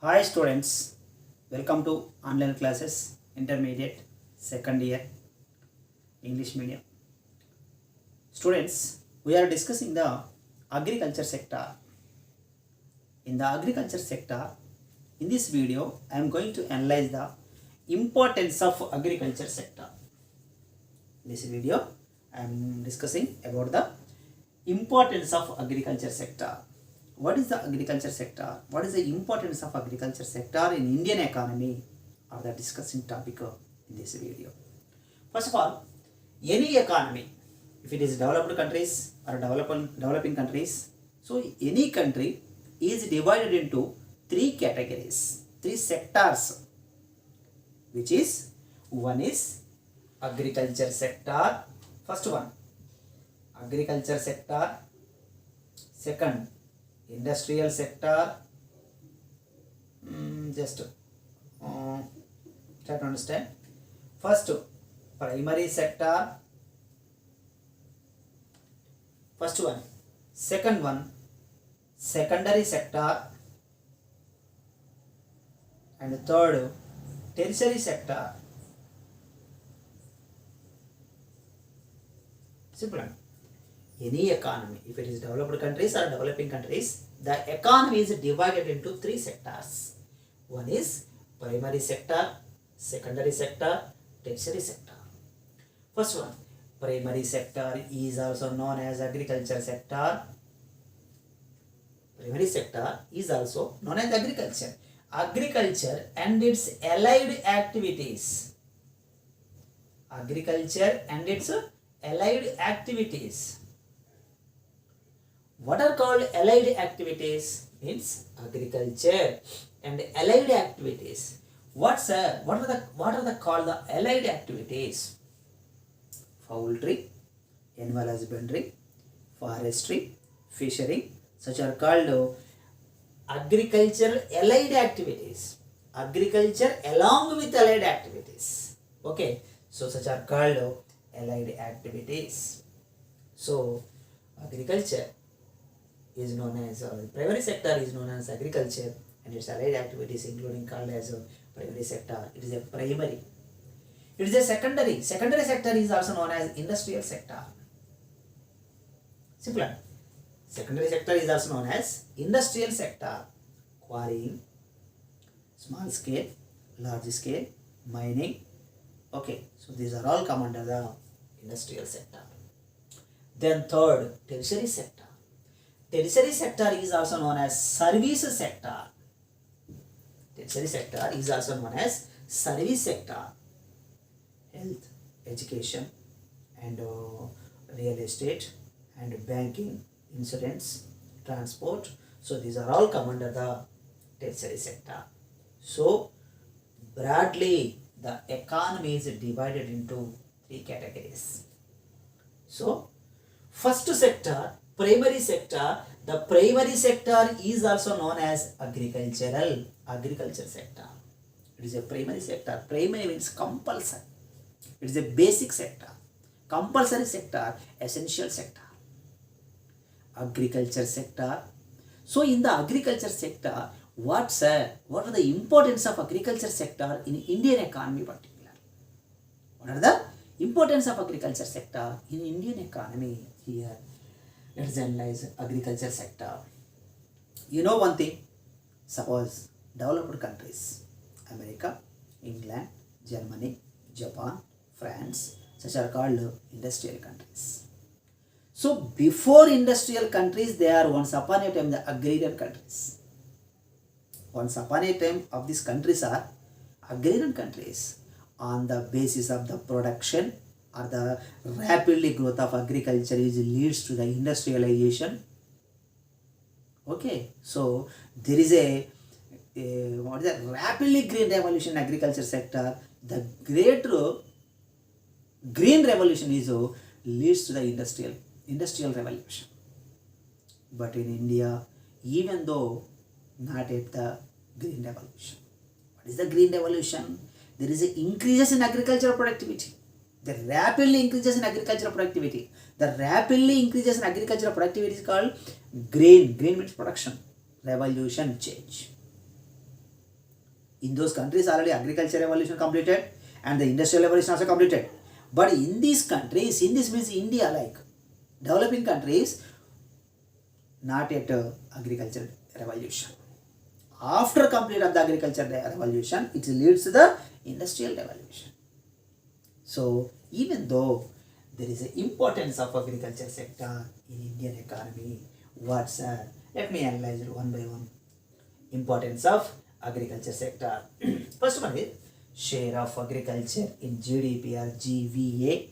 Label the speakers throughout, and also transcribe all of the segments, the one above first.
Speaker 1: Hi students, welcome to online classes, intermediate, second year, English medium. Students, we are discussing the agriculture sector. In the agriculture sector, in this video, I am going to analyze the importance of agriculture sector. In this video, I am discussing about the importance of agriculture sector. What is the agriculture sector? What is the importance of agriculture sector in Indian economy? Are the discussing topic in this video. First of all, any economy, if it is developed countries or developing countries, so any country is divided into three categories, three sectors, which is one is agriculture sector. First one, agriculture sector. Second, industrial sector. Try to understand. First, primary sector. First one. Second one, secondary sector. And third, tertiary sector. Simple. Any economy, if it is developed countries or developing countries, the economy is divided into three sectors. One is primary sector, secondary sector, tertiary sector. First one, primary sector is also known as agriculture sector. Primary sector is also known as agriculture. Agriculture and its allied activities. Agriculture and its allied activities. What are called allied activities? Means agriculture and allied activities. What are the called the allied activities? Poultry, animal husbandry, forestry, fishery, such are called agriculture allied activities. Agriculture along with allied activities. Okay, so such are called allied activities. So agriculture is known as primary sector is known as agriculture and its allied activities including called as primary sector. It is a primary. It is a secondary. Secondary sector is also known as industrial sector. Simple. Secondary sector is also known as industrial sector. Quarrying, small scale, large scale, mining. Okay, so these are all come under the industrial sector. Then third, tertiary sector. Tertiary sector is also known as service sector. Tertiary sector is also known as service sector. Health, education, and real estate, and banking, insurance, transport. So these are all come under the tertiary sector. So broadly, the economy is divided into three categories. So first sector, primary sector. The primary sector is also known as agriculture sector. It is a primary sector. Primary means compulsory. It is a basic sector. Compulsory sector, essential sector. Agriculture sector. So in the agriculture sector, what are the importance of agriculture sector in Indian economy particular? What are the importance of agriculture sector in Indian economy here? Let us analyze agriculture sector. You know one thing, suppose developed countries, America, England, Germany, Japan, France, such are called industrial countries. So before industrial countries, they are once upon a time the agrarian countries. Once upon a time of these countries are agrarian countries. On the basis of the production or the rapidly growth of agriculture leads to the industrialization. Okay, so there is a rapidly green revolution in agriculture sector. The great green revolution is leads to the industrial revolution. But in India, even though not at the green revolution. What is the green revolution? There is an increases in agricultural productivity. The rapidly increases in agricultural productivity. The rapidly increases in agricultural productivity is called green. Green means production. Revolution, change. In those countries already agriculture revolution completed and the industrial revolution also completed. But in these countries, in this means India, like developing countries, not yet agriculture revolution. After complete of the agriculture revolution, it leads to the industrial revolution. So even though there is an importance of agriculture sector in Indian economy, let me analyze it one by one. Importance of agriculture sector. First one is share of agriculture in GDP or GVA.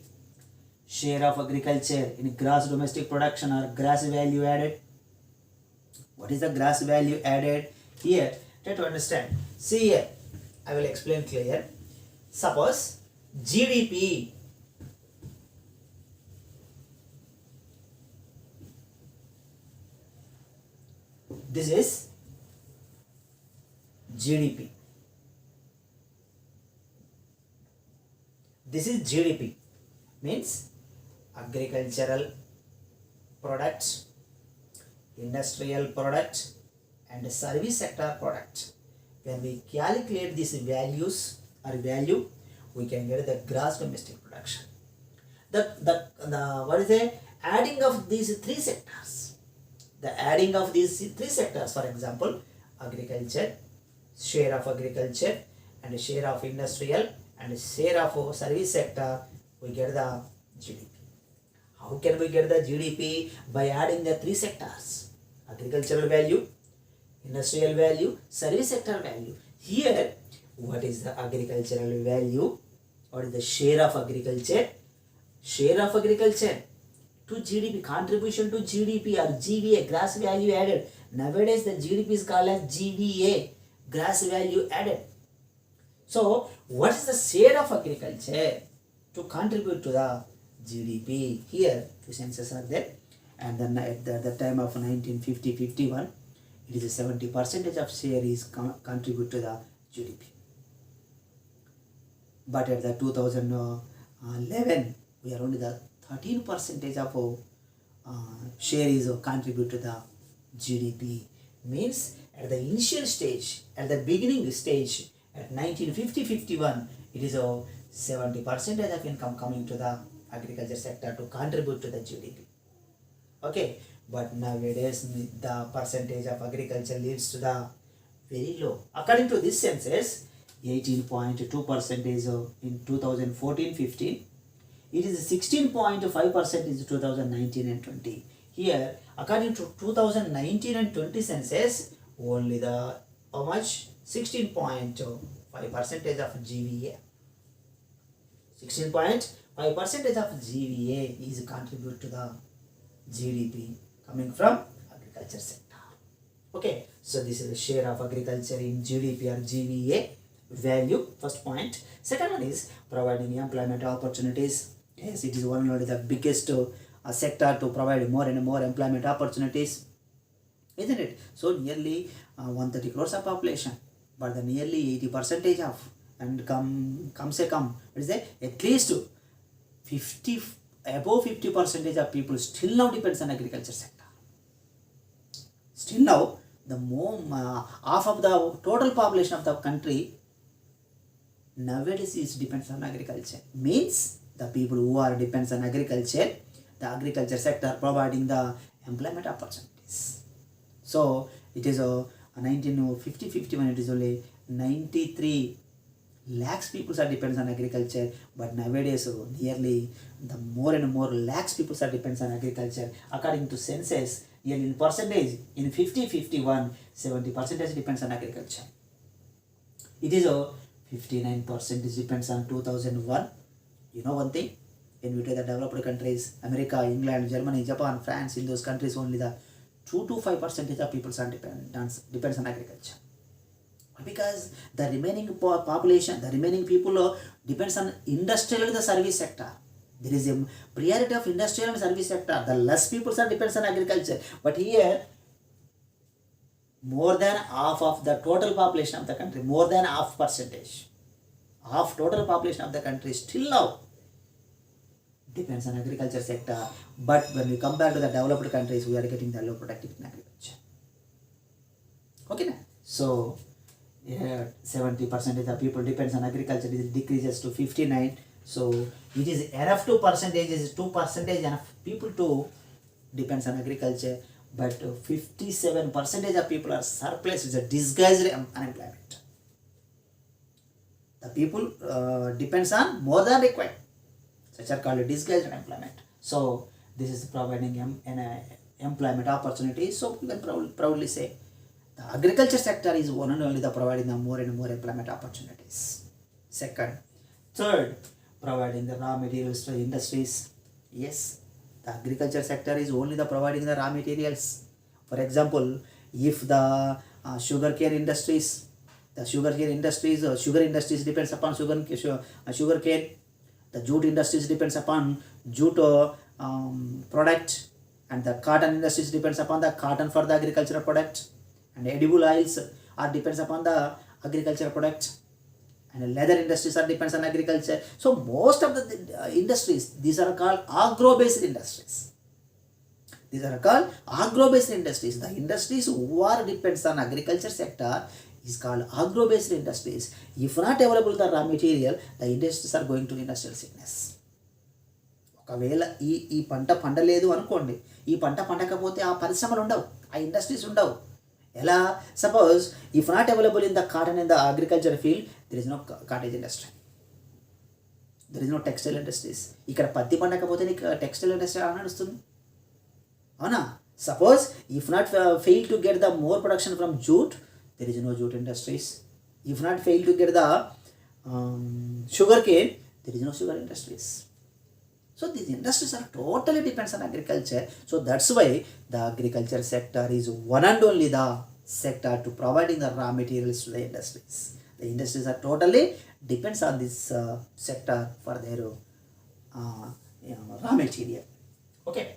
Speaker 1: Share of agriculture in gross domestic production or gross value added. What is the gross value added? Here, try to understand. See here, I will explain clear. Suppose GDP, this is GDP. This is GDP, means agricultural products, industrial product and service sector product. When we calculate these values or value, we can get the gross domestic production. What is the adding of these three sectors? The adding of these three sectors, for example, agriculture, share of agriculture and share of industrial and share of service sector, we get the GDP. How can we get the GDP? By adding the three sectors: agricultural value, industrial value, service sector value. Here, what is the agricultural value? What is the share of agriculture? Share of agriculture to GDP, contribution to GDP or GVA, gross value added. Nowadays, the GDP is called as GVA, gross value added. So, what is the share of agriculture to contribute to the GDP? Here, two senses are there. And then at the time of 1950-51, it is a 70% of share is contribute to the GDP. But at the 2011, we are only the 13% of share is contribute to the GDP. Means at the initial stage, at the beginning stage, at 1950-51, it is a 70% of income coming to the agriculture sector to contribute to the GDP. Okay, but nowadays the percentage of agriculture leads to the very low. According to this census, 18.2% is in 2014-15. It is 16.5% in 2019 and 20. Here, according to 2019 and 20 census, only the how much? 16.5% of GVA. 16.5% of GVA is contribute to the GDP coming from agriculture sector. Okay, so this is the share of agriculture in GDP or GVA value. First point. Second one is providing employment opportunities. Yes, it is one of the biggest sector to provide more and more employment opportunities, isn't it? So nearly 130 crores of population, but the nearly 80% of and what is that? At least 50 above 50% of people still now depends on agriculture sector. Still now, the more half of the total population of the country nowadays is depends on agriculture. Means the people who are depends on agriculture, the agriculture sector providing the employment opportunities. So it is a 1950-51, it is only 93 lakhs people are depends on agriculture, but nowadays nearly the more and more lakhs people are depends on agriculture. According to census, nearly in percentage in 50-51, 70% depends on agriculture. It is a 59% depends on 2001. You know one thing, when we take the developed countries, America, England, Germany, Japan, France, in those countries only the 2 to 5% of people are depends on agriculture. Because the remaining population, the remaining people depends on industrial and the service sector. There is a priority of industrial and service sector. The less people are depends on agriculture. But here, more than half of the total population of the country, more than half percentage, half total population of the country still now depends on agriculture sector. But when we compare to the developed countries, we are getting the low productivity in agriculture. Okay, so 70% of the people depends on agriculture, it decreases to 59. So it is enough, 2% is 2% enough people to depends on agriculture, but 57% of people are surplus, is a disguised unemployment. The people depends on more than required, such are called disguised unemployment. So this is providing an employment opportunity. So we can proudly say the agriculture sector is one and only the providing the more and more employment opportunities. Second, third, providing the raw materials to industries. Yes, the agriculture sector is only the providing the raw materials. For example, if the sugarcane industries, sugar industries depends upon sugarcane. The jute industries depends upon jute product, and the cotton industries depends upon the cotton for the agricultural product, and edible oils are depends upon the agricultural product, and leather industries are depends on agriculture. So most of the industries, these are called agro-based industries. These are called agro-based industries. The industries who are depends on agriculture sector is called agro-based industries. If not available the raw material, the industries are going to industrial sickness. ఒకవేళ ఈ పంట పండలేదు అనుకోండి, ఈ పంట పండకపోతే ఆ పరిశ్రమలు ఉండవు, ఆ ఇండస్ట్రీస్ ఉండవు. ఎలా? Suppose if not available in the cotton in the agriculture field, there is no cottage industry, there is no textile industries. ఇక్కడ పత్తి పండకపోతే నీకు టెక్స్టైల్ ఇండస్ట్రీ ఎలా నడుస్తుంది? అవునా? Suppose if not fail to get the more production from jute, there is no jute industries. If not fail to get the sugar cane, there is no sugar industries. So these industries are totally depends on agriculture. So that's why the agriculture sector is one and only the sector to providing the raw materials to the industries. The industries are totally depends on this sector for their raw material. Okay,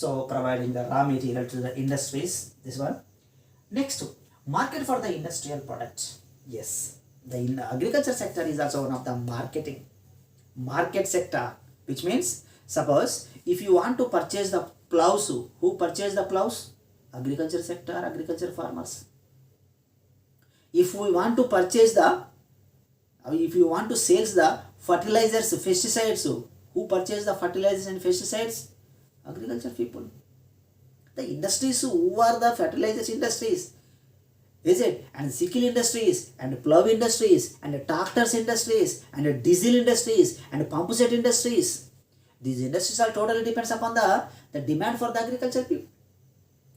Speaker 1: so providing the raw material to the industries, this one. Next, market for the industrial products. Yes, the agriculture sector is also one of the market sector, which means suppose if you want to purchase the plows, who purchase the plows? Agriculture sector, agriculture farmers. If we want to purchase the, if you want to sales the fertilizers, pesticides, who purchase the fertilizers and pesticides? Agriculture people. The industries who are the fertilizers industries, is it? And sickle industries, and plough industries, and tractors industries, and diesel industries, and pump set industries. These industries are totally depends upon the demand for the agriculture people.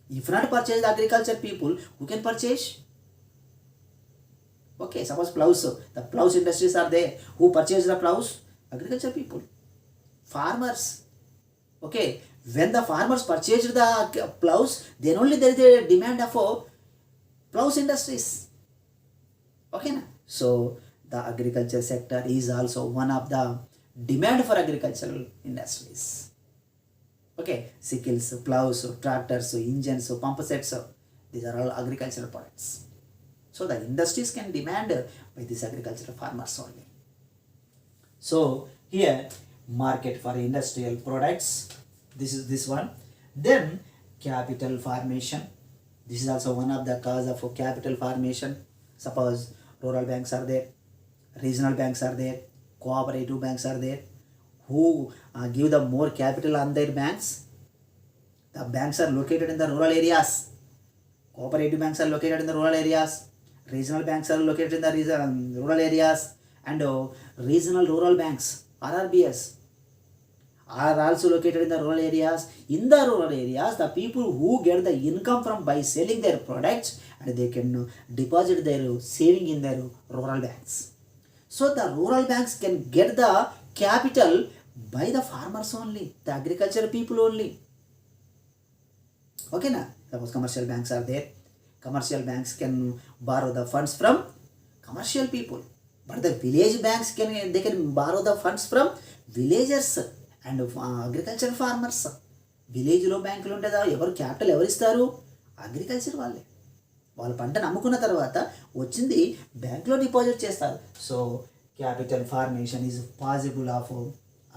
Speaker 1: If not purchase the agriculture people, who can purchase? Okay, suppose ploughs, the ploughs industries are there. Who purchase the ploughs? Agriculture people, farmers. Okay, when the farmers purchase the ploughs, then only there is a demand for ploughs industries. Okay na? So the agriculture sector is also one of the demand for agricultural industries. Okay, sickles, ploughs, tractors, engines, pump sets, these are all agricultural products. So the industries can demand by these agricultural farmers only. So here, market for industrial products, this is this one. Then capital formation. This is also one of the cause of capital formation. Suppose rural banks are there, regional banks are there, cooperative banks are there. Who give the more capital on their banks? The banks are located in the rural areas. Cooperative banks are located in the rural areas. Regional banks are located in the rural areas. And regional rural banks, RRBS, are also located in the rural areas. In the rural areas, the people who get the income from by selling their products, and they can deposit their saving in their rural banks. So the rural banks can get the capital by the farmers only, the agricultural people only. Okay na? Suppose commercial banks are there. Commercial banks can borrow the funds from commercial people, but the village banks can borrow the funds from villagers and agriculture farmers. విలేజ్లో బ్యాంకులు ఉంటుందా? ఎవరు capital ఎవరు ఇస్తారు? Agriculture వాళ్ళే. వాళ్ళ పంటను అమ్ముకున్న తర్వాత వచ్చింది బ్యాంక్లో డిపాజిట్ చేస్తారు. So capital formation is possible of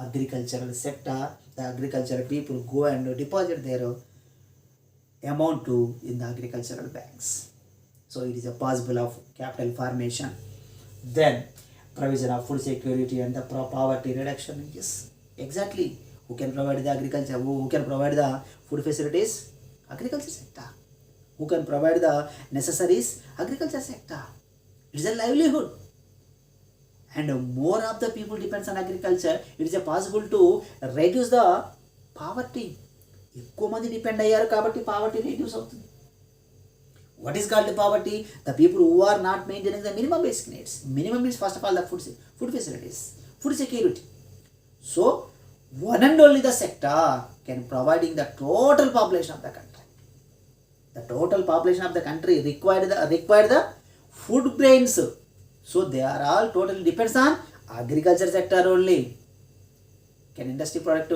Speaker 1: agricultural sector. The agricultural people go and deposit their amount in the agricultural banks. So it is a possible of capital formation. Then provision of food security and the poverty reduction. Yes, exactly. Who can provide the agriculture? Who can provide the food facilities? Agriculture sector. Who can provide the necessaries? Agriculture sector. It is a livelihood. And more of the people depends on agriculture. It is a possible to reduce the poverty. ఎక్కువ మంది depend అయ్యారు కాబట్టి poverty reduce అవుతుంది. What is called poverty? The people who are not maintaining the minimum basic needs. Minimum is first of all the food facilities, food security. So one and only the sector can providing the total population of the country. The total population of the country required the food grains. So they are all totally depends on agriculture sector only. Can industry product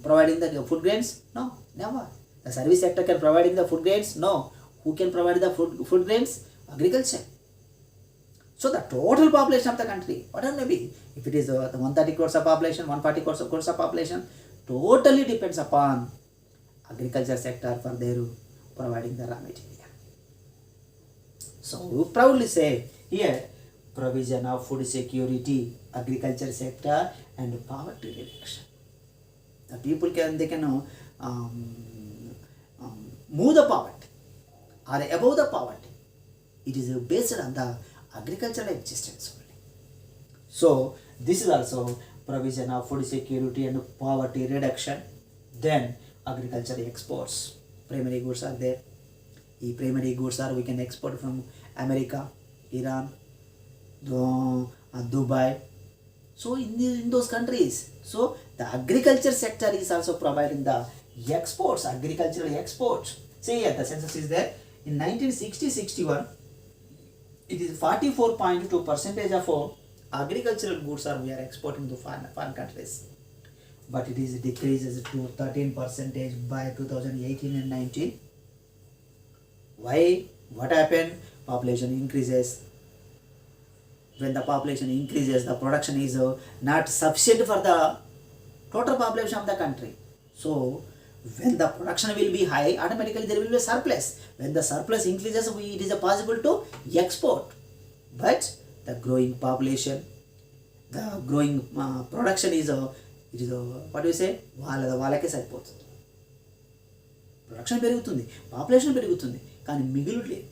Speaker 1: providing the food grains? No, never. The service sector can providing the food grains? No. Who can provide the food grains? Agriculture. So the total population of the country, whatever may be, if it is the 130 crores of population, 140 crores of population, totally depends upon agriculture sector for their providing the raw material. So we proudly say here, provision of food security, agriculture sector, and poverty reduction. The people can move the poverty or above the poverty. It is based on the agricultural existence only. So this is also provision of food security and poverty reduction. Then agriculture exports. Primary goods are there. The primary goods are we can export from America, Iran, Dubai. So in those countries, so the agriculture sector is also providing the exports, agricultural exports. See here, the census is there. In 1960-61, it is 44.2% of agricultural goods are we are exporting to foreign countries. But it is decreases to 13% by 2018 and 19. Why? What happened? Population increases. When the population increases, the production is not sufficient for the total population of the country. So when the production will be high, automatically there will be a surplus. When the surplus increases, it is possible to export. But the growing population, the growing production is it is what do you say? వాళ్ళకే సరిపోతుంది. Production పెరుగుతుంది, population పెరుగుతుంది, కానీ మిగులులేదు.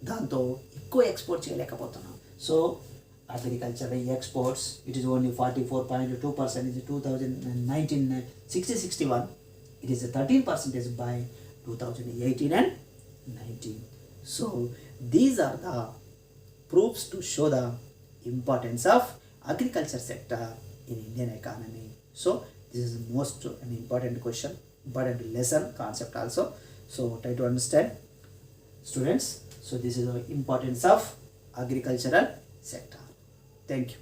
Speaker 1: దాంతో ఎక్కువ export చేయలేకపోతున్నాం. So agriculture exports, it is only 44.2% in 2019 60-61. It is a 13% by 2018 and 19. So these are the proofs to show the importance of agriculture sector in Indian economy. So this is most an important question, important lesson concept also. So try to understand, students. So this is the importance of agricultural sector. Thank you.